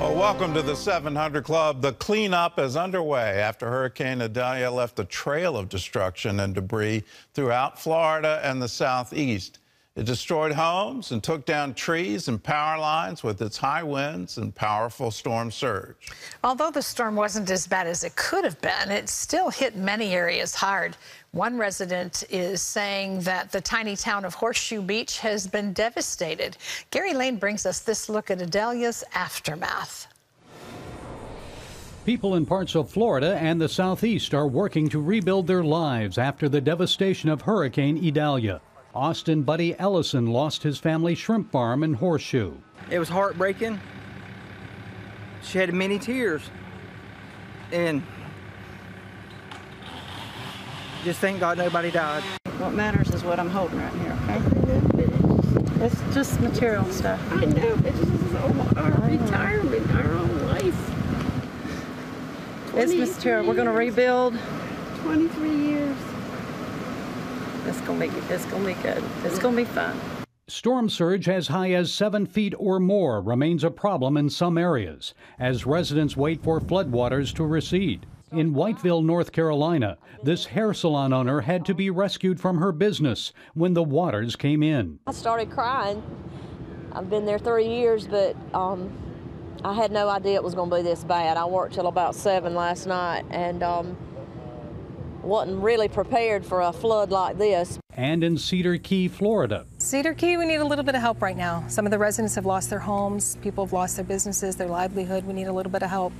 Well, welcome to the 700 Club. The cleanup is underway after Hurricane Idalia left a trail of destruction and debris throughout Florida and the southeast. It destroyed homes and took down trees and power lines with its high winds and powerful storm surge. Although the storm wasn't as bad as it could have been, it still hit many areas hard. One resident is saying that the tiny town of Horseshoe Beach has been devastated. Gary Lane brings us this look at Idalia's aftermath. People in parts of Florida and the southeast are working to rebuild their lives after the devastation of Hurricane Idalia. Austin Buddy Ellison lost his family shrimp farm in Horseshoe. It was heartbreaking. Shed many tears. And just thank God nobody died. What matters is what I'm holding right here, okay? It's just material stuff. I know, it's just our retirement, our own life. It's material. We're going to rebuild. 23 years. It's going to be good. It's going to be fun. Storm surge as high as 7 feet or more remains a problem in some areas as residents wait for floodwaters to recede. In Whiteville, North Carolina, this hair salon owner had to be rescued from her business when the waters came in. I started crying. I've been there 3 years, but I had no idea it was going to be this bad. I worked till about 7 last night and wasn't really prepared for a flood like this. And in Cedar Key, Florida. Cedar Key, we need a little bit of help right now. Some of the residents have lost their homes, people have lost their businesses, their livelihood. We need a little bit of help.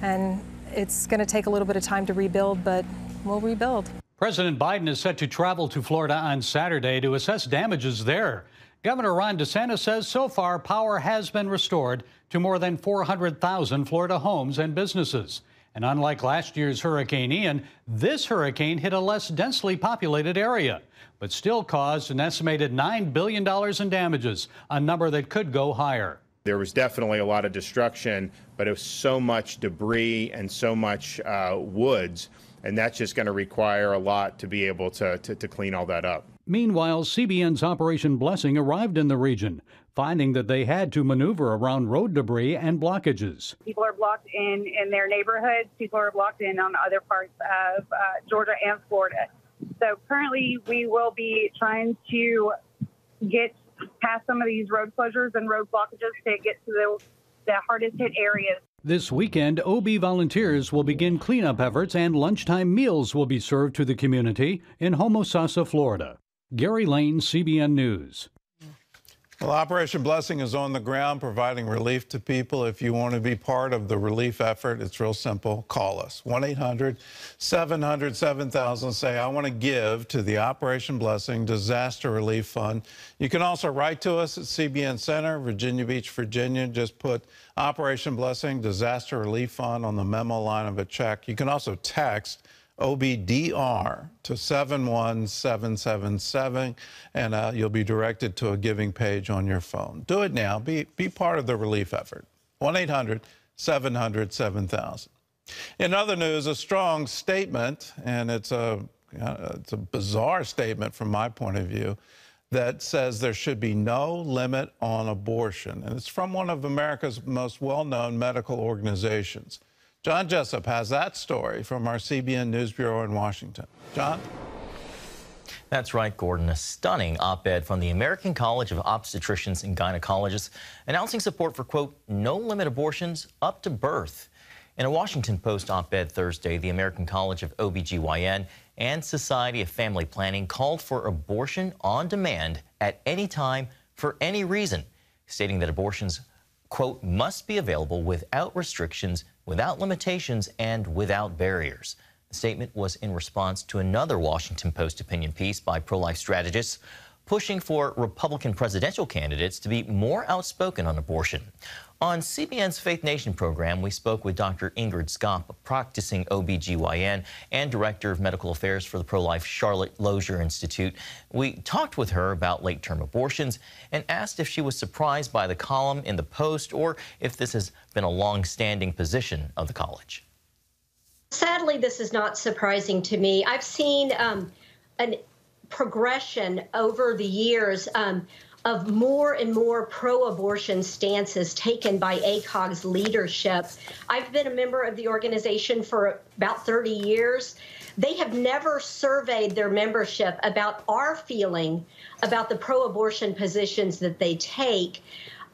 And it's going to take a little bit of time to rebuild, but we'll rebuild. President Biden is set to travel to Florida on Saturday to assess damages there. Governor Ron DeSantis says so far power has been restored to more than 400,000 Florida homes and businesses. And unlike last year's Hurricane Ian, this hurricane hit a less densely populated area, but still caused an estimated $9 billion in damages, a number that could go higher. There was definitely a lot of destruction, but it was so much debris and so much woods, and that's just going to require a lot to be able to clean all that up. Meanwhile, CBN's Operation Blessing arrived in the region, finding that they had to maneuver around road debris and blockages. People are blocked in their neighborhoods. People are blocked in on other parts of Georgia and Florida. So currently we will be trying to get past some of these road closures and road blockages to get to the hardest hit areas. This weekend, OB volunteers will begin cleanup efforts and lunchtime meals will be served to the community in Homosassa, Florida. Gary Lane, CBN News. Well, Operation Blessing is on the ground providing relief to people. If you want to be part of the relief effort, it's real simple. Call us. 1-800-700-7000. Say, I want to give to the Operation Blessing Disaster Relief Fund. You can also write to us at CBN Center, Virginia Beach, Virginia. Just put Operation Blessing Disaster Relief Fund on the memo line of a check. You can also text OBDR to 71777, and you'll be directed to a giving page on your phone. Do it now. Be part of the relief effort. 1-800-700-7000. In other news, a strong statement, and it's a bizarre statement from my point of view, that says there should be no limit on abortion. And it's from one of America's most well-known medical organizations. John Jessup has that story from our CBN News Bureau in Washington. John? That's right, Gordon. A stunning op-ed from the American College of Obstetricians and Gynecologists announcing support for, quote, no-limit abortions up to birth. In a Washington Post op-ed Thursday, the American College of OBGYN and Society of Family Planning called for abortion on demand at any time for any reason, stating that abortions, quote, must be available without restrictions, without limitations, and without barriers. The statement was in response to another Washington Post opinion piece by pro-life strategists pushing for Republican presidential candidates to be more outspoken on abortion. On CBN's Faith Nation program, we spoke with Dr. Ingrid Skopp, a practicing OBGYN and Director of Medical Affairs for the pro-life Charlotte Lozier Institute. We talked with her about late-term abortions and asked if she was surprised by the column in the Post or if this has been a long-standing position of the college. Sadly, this is not surprising to me. I've seen an progression over the years of more and more pro-abortion stances taken by ACOG's leadership. I've been a member of the organization for about 30 years. They have never surveyed their membership about our feeling about the pro-abortion positions that they take.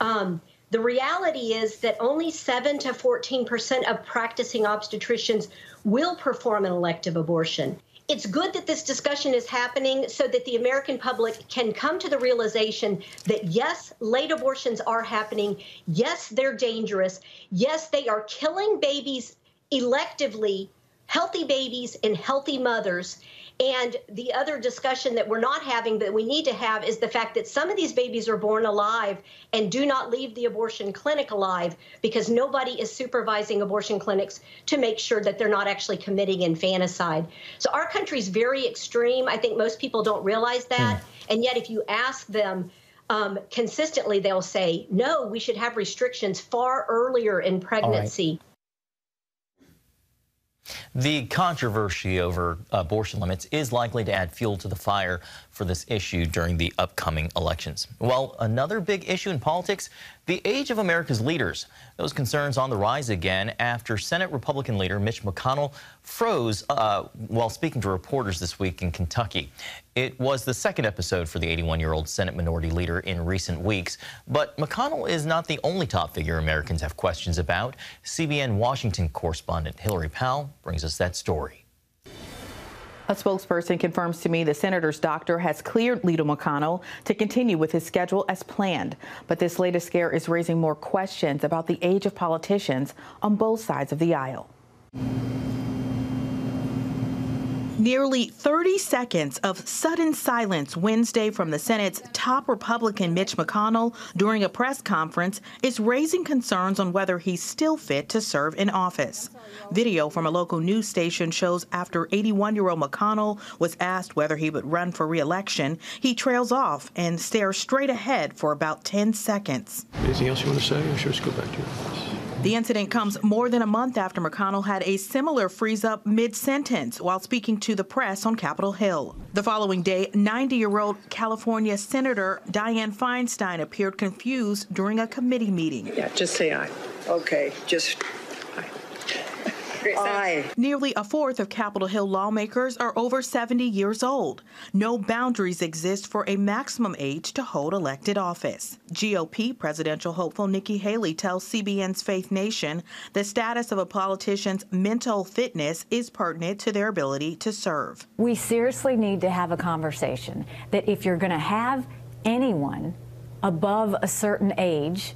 The reality is that only 7 to 14% of practicing obstetricians will perform an elective abortion. It's good that this discussion is happening so that the American public can come to the realization that, yes, late abortions are happening. Yes, they're dangerous. Yes, they are killing babies electively, healthy babies and healthy mothers. And the other discussion that we're not having but we need to have is the fact that some of these babies are born alive and do not leave the abortion clinic alive because nobody is supervising abortion clinics to make sure that they're not actually committing infanticide. So our country's very extreme. I think most people don't realize that. And yet if you ask them consistently, they'll say, no, we should have restrictions far earlier in pregnancy. The controversy over abortion limits is likely to add fuel to the fire for this issue during the upcoming elections. Well, another big issue in politics, the age of America's leaders. Those concerns on the rise again after Senate Republican leader Mitch McConnell froze while speaking to reporters this week in Kentucky. It was the second episode for the 81-year-old Senate Minority Leader in recent weeks. But McConnell is not the only top figure Americans have questions about. CBN Washington correspondent Hillary Powell brings us that story. A spokesperson confirms to me the senator's doctor has cleared Leader McConnell to continue with his schedule as planned. But this latest scare is raising more questions about the age of politicians on both sides of the aisle. Nearly 30 seconds of sudden silence Wednesday from the Senate's top Republican Mitch McConnell during a press conference is raising concerns on whether he's still fit to serve in office. Video from a local news station shows after 81-year-old McConnell was asked whether he would run for re-election, he trails off and stares straight ahead for about 10 seconds. Anything else you want to say, or should we just go back to your office? The incident comes more than a month after McConnell had a similar freeze-up mid-sentence while speaking to the press on Capitol Hill. The following day, 90-year-old California Senator Dianne Feinstein appeared confused during a committee meeting. Yeah, just say aye. Okay, just aye. Nearly a fourth of Capitol Hill lawmakers are over 70 years old. No boundaries exist for a maximum age to hold elected office. GOP presidential hopeful Nikki Haley tells CBN's Faith Nation the status of a politician's mental fitness is pertinent to their ability to serve. We seriously need to have a conversation that if you're going to have anyone above a certain age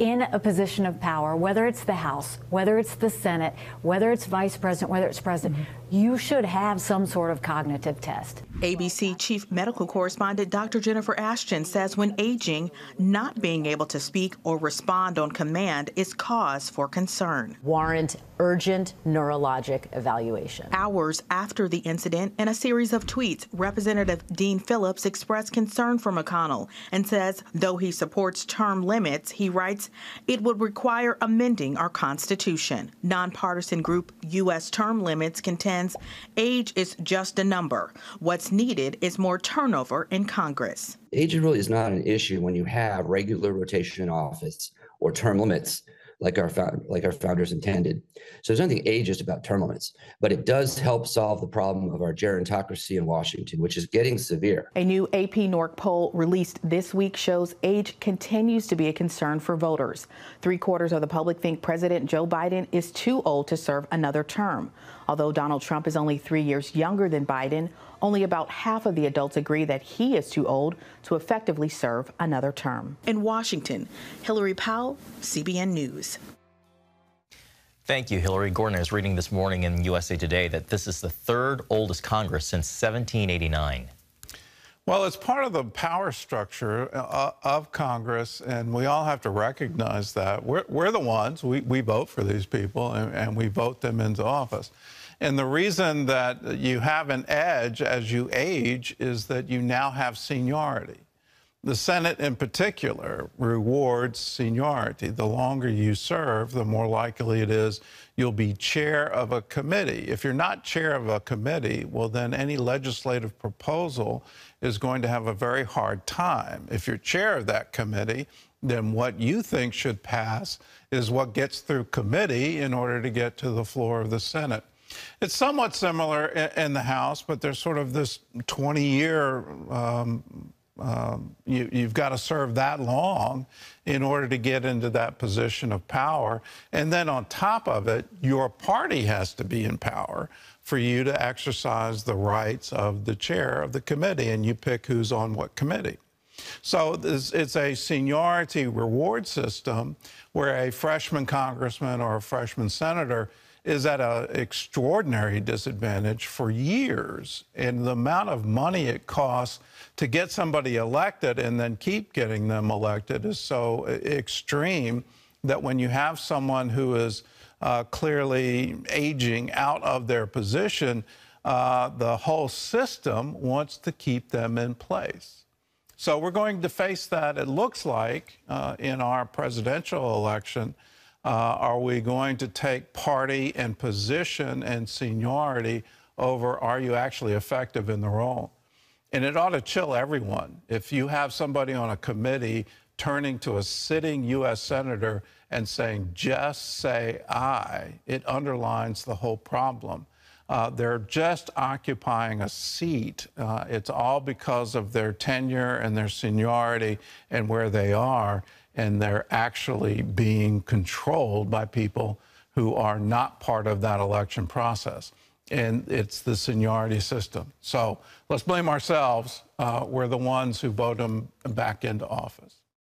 in a position of power, whether it's the House, whether it's the Senate, whether it's vice president, whether it's president, you should have some sort of cognitive test. ABC chief medical correspondent Dr. Jennifer Ashton says when aging, not being able to speak or respond on command is cause for concern. Warrant urgent neurologic evaluation. Hours after the incident, in a series of tweets, Representative Dean Phillips expressed concern for McConnell and says though he supports term limits, he writes, it would require amending our Constitution. Nonpartisan group U.S. Term Limits contends age is just a number. What's needed is more turnover in Congress. Age really is not an issue when you have regular rotation in office or term limits like our founders intended. So there's nothing ageist about term limits, but it does help solve the problem of our gerontocracy in Washington, which is getting severe. A new AP NORC poll released this week shows age continues to be a concern for voters. 3/4 of the public think President Joe Biden is too old to serve another term. Although Donald Trump is only 3 years younger than Biden, only about half of the adults agree that he is too old to effectively serve another term. In Washington, Hillary Powell, CBN News. Thank you, Hillary. Gordon is reading this morning in USA Today that this is the third oldest Congress since 1789. Well, it's part of the power structure of Congress, and we all have to recognize that. We're the ones, we vote for these people, and we vote them into office. And the reason that you have an edge as you age is that you now have seniority. The Senate, in particular, rewards seniority. The longer you serve, the more likely it is you'll be chair of a committee. If you're not chair of a committee, well, then any legislative proposal is going to have a very hard time. If you're chair of that committee, then what you think should pass is what gets through committee in order to get to the floor of the Senate. It's somewhat similar in the House, but there's sort of this 20-year you've got to serve that long in order to get into that position of power. And then on top of it, your party has to be in power for you to exercise the rights of the chair of the committee, and you pick who's on what committee. So it's a seniority reward system where a freshman congressman or a freshman senator is at an extraordinary disadvantage for years. And the amount of money it costs to get somebody elected and then keep getting them elected is so extreme that when you have someone who is clearly aging out of their position, the whole system wants to keep them in place. So we're going to face that, it looks like, in our presidential election. Are we going to take party and position and seniority over are you actually effective in the role? And it ought to chill everyone. If you have somebody on a committee turning to a sitting U.S. senator and saying, just say aye, it underlines the whole problem. They're just occupying a seat. It's all because of their tenure and their seniority and where they are, and they're actually being controlled by people who are not part of that election process. And it's the seniority system. So let's blame ourselves. We're the ones who vote them back into office.